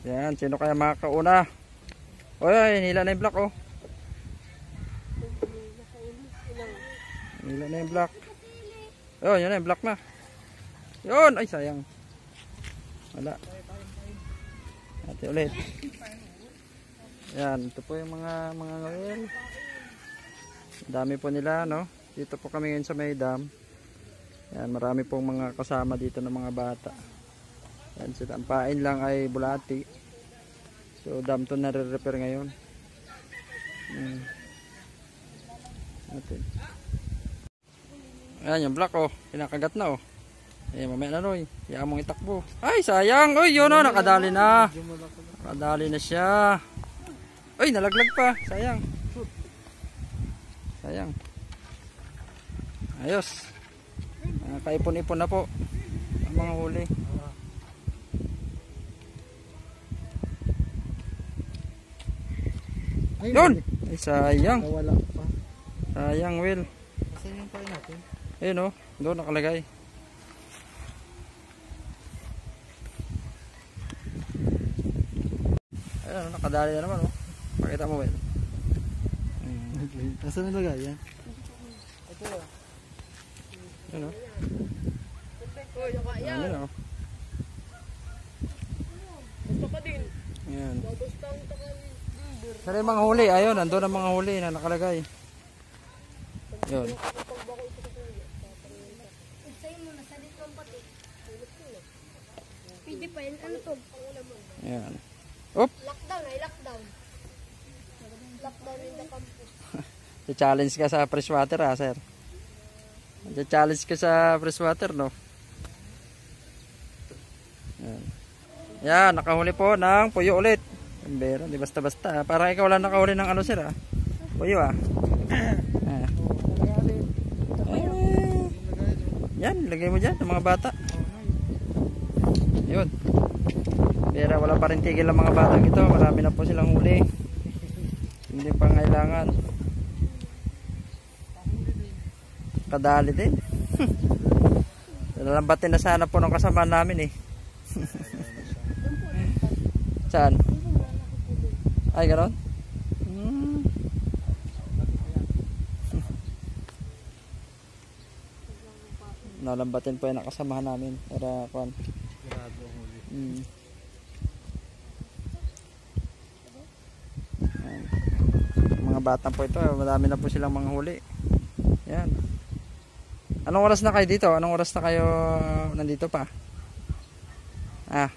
Yan, sino kaya makakauna? Oy, nila na yung block oh. Nila na yung block. Oh, yun na yung block na. Yun, ay sayang. Wala. Ate ulit. Yan, ito po yung mga ngawil. Dami po nila, no? Dito po kami ngayon sa may dam. Yan, marami pong mga kasama dito ng mga bata. Yan, sila. Ang pain lang ay bulati. So, dam to nare-repair ngayon. Natin. Ayan, yung block, oh. Pinakagat na, oh. Eh, mamaya na, Roy. Kaya mong itakbo. Ay, sayang. Uy, yun, oh. Nakadali na. Nakadali na siya. Uy, nalaglag pa. Sayang. Sayang. Ayos. Kaipon-ipon na po ang mga huli. Yun! Ay, sayang. Wala pa. Sayang, Will. Saan yung pain natin? Ayun, oh. Doon nakalagay. Ayun, nakadali na naman, oh. Pakita mo, Will. Nasaan nalagay yan? Ito, oh. Ayun, oh. Ayun, oh. Gusto ka din. Ayan. Gusto ang takal. Saan yung mga huli? Ayun, nandun ang mga huli na nakalagay. Yun. Sa'yo muna, sa dito ang pati. Pwede pa yan. Ano to? Ayan. Oop! Lockdown ay lockdown. Lockdown in the campus. Challenge ka sa freshwater, ha, sir? Challenge ka sa freshwater, no? Ayan. Yan, nakahuli po ng puyo ulit. Pero, di basta-basta. Parang ikaw lang nakahuli ng ano, sir, ha? Puyo, ha? Yan, lagay mo dyan ng mga bata. Yun. Pero wala pa rin tigil ang mga batang ito. Marami na po silang huli. Hindi pa ngailangan. Kadali din. Lalambatin na sana po ng kasamaan namin eh. Saan? Ay, gano'n? Nalambatin po yung nakasamahan namin para kuan. Mga batang po ito, madami na po silang mga huli. Yan. Anong oras na kayo dito? Anong oras na kayo nandito pa? Ah.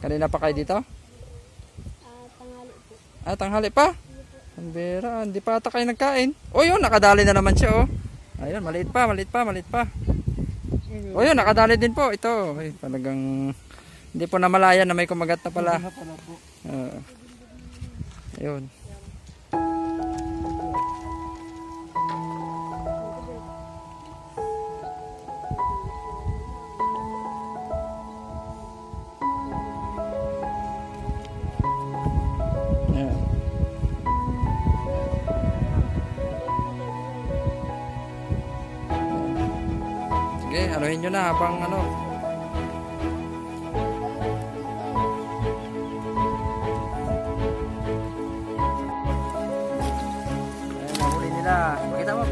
Kanina pa kayo dito? Tanghali po. Ah, tanghali pa? Ambera, hindi pa ata kayo nagkain. O yun, nakadali na naman siya, oh. Ayun, maliit pa. O yun, nakadali din po. Ito, ay, talagang hindi po namalayan na may kumagat na pala. Ayun. Sige, anuhin nyo na habang ano. Ayan, nahuli nila. Pakita mo.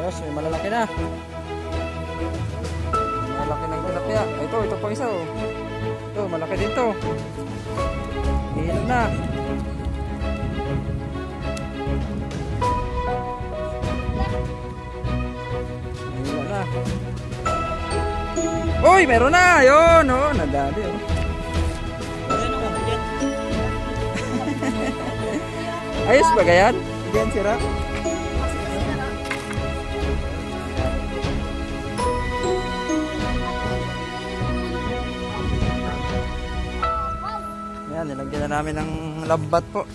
Ayos, may malalaki na. Malaki ng tilapia. Ito pa isa, oh. Ito, malaki din to. Hihilog na. Uy, meron na! Yun, oh, nadali, oh. Ayos ba gayan? Hindi yan sira? Yan, nilagyan na namin ng lambat po.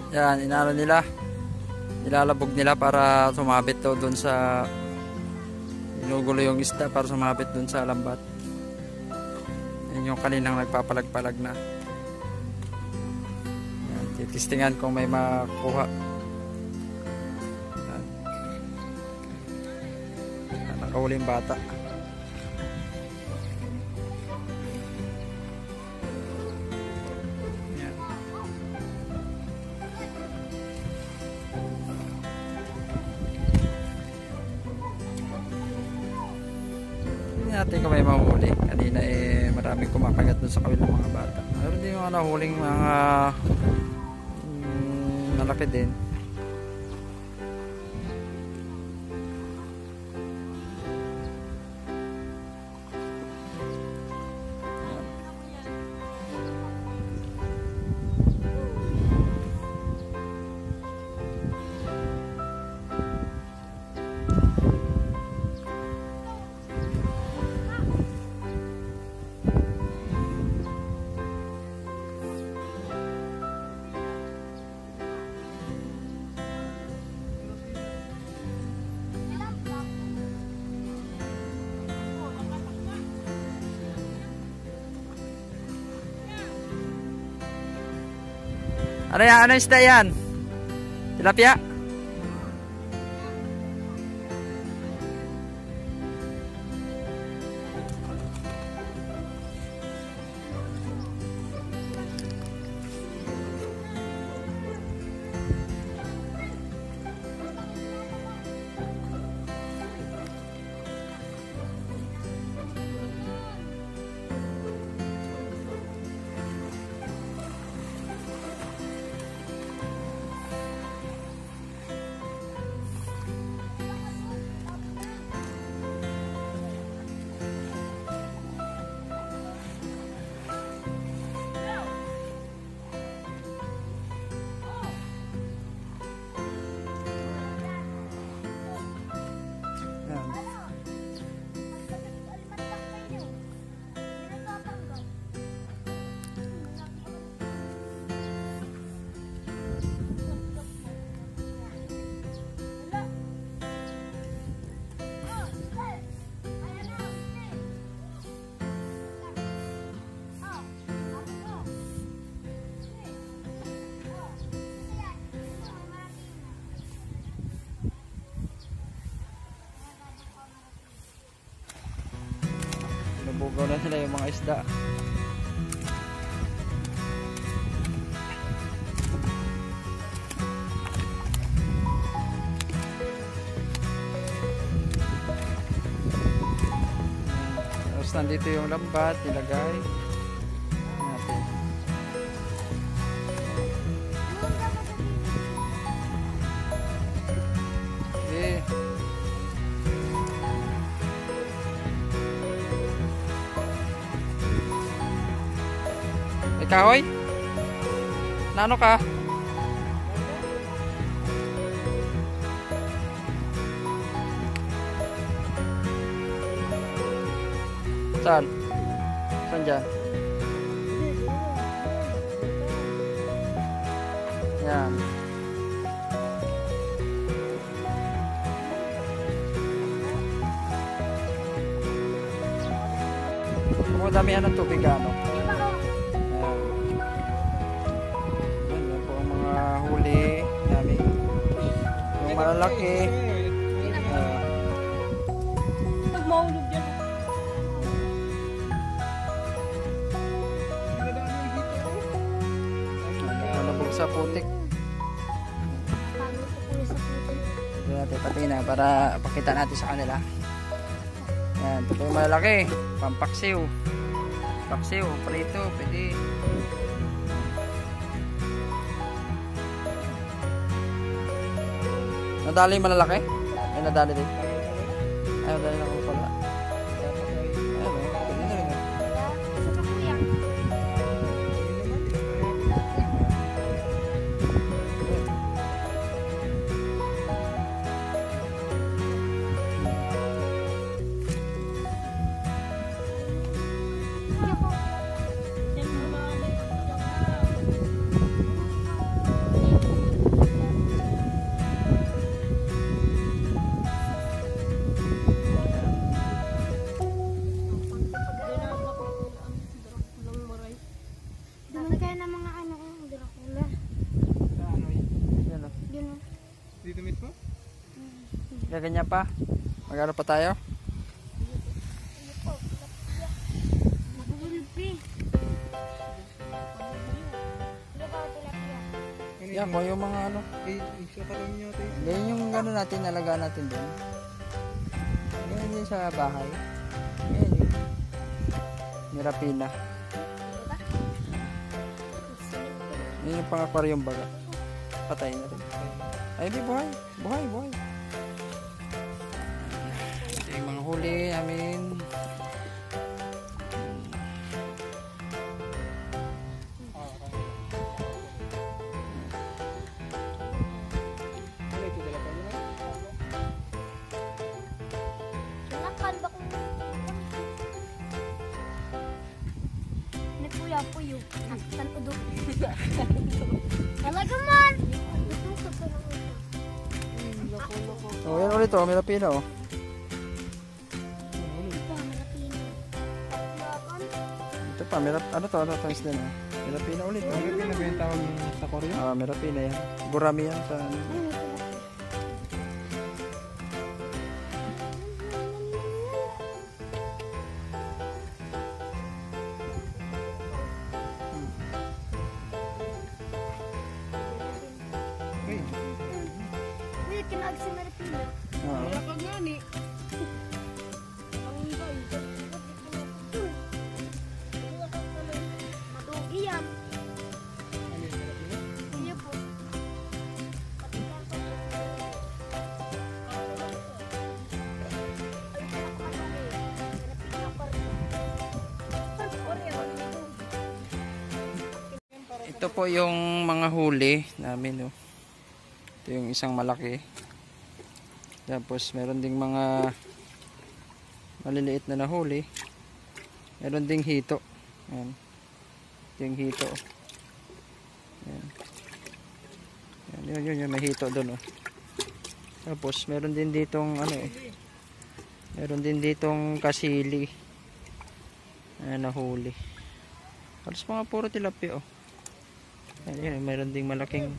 Yan, inano nila. Nilalabog nila para sumabit to doon sa inugulo yung isda para sumabit doon sa lambat. Yan yung kaninang nagpapalag-palag na. Yan, titistingan kung may makuha. Yan. Yan, nakahuli yung bata. Yan. Hindi natin kung may mahuli. Kanina maraming kumakagat doon sa kabilang mga bata. Meron din yung nahuling mga malaki din. Ano yan? Ano isda yan? Tilapia? Nabugaw na sila yung mga isda. Tapos nandito yung lambat, nilagay natin. Okay. Kahoy? Nano ka? Saan? Saan dyan? Yan. Kung damihan ng tubig ano? Huli namin yung malalaki Nagmahulog dyan. nalabog sa putik. Ito natin pati na para pakita natin sa kanila. Yan, ito yung malalaki, pampaksiw, paksiw, prito, pwede. Nadali yung malalaki? Ay, nadali din. Ay, nadali na ako pala. Ayun, pwede na rin. Gaganyan pa. Magano pa tayo? Yan mo yung mga ano. Isa ka lang niya tayo. Yan yung gano'n natin, nalagaan natin doon. Yan yung sa bahay. Yan yung Mirapina. Yan yung pang-aquarium baga. Patay na rin. Ay, di buhay. Buhay, buhay. Ito yung mga huli namin. Ano ito dala pa yun? Nakal ba kung... Nagpuya-puyo. Naktan udo. Talaga man! Oh, yan ulit oh, Mirapina oh. Ito pa, ano to isda na? Mirapina ulit. Ano yung pinabentawag sa Korea? Ah, Mirapina yan. Gurami yan sa ano. Uy, Uy, kinag si Maripina. Ah. kapag nga ni. Matugi yan. Ano yung Pilipino? Iyo po. Ito po yung mga huli namin oh. Ito yung isang malaki. Tapos meron ding mga maliliit na nahuli. Meron ding hito. Ayan. Ito yung hito. Ayan. Ayan, yun, may hito doon oh. Tapos meron din ditong ano eh. Meron din ditong kasili. Ayan, nahuli. Halos mga puro tilapia oh. Ayan, meron ding malaking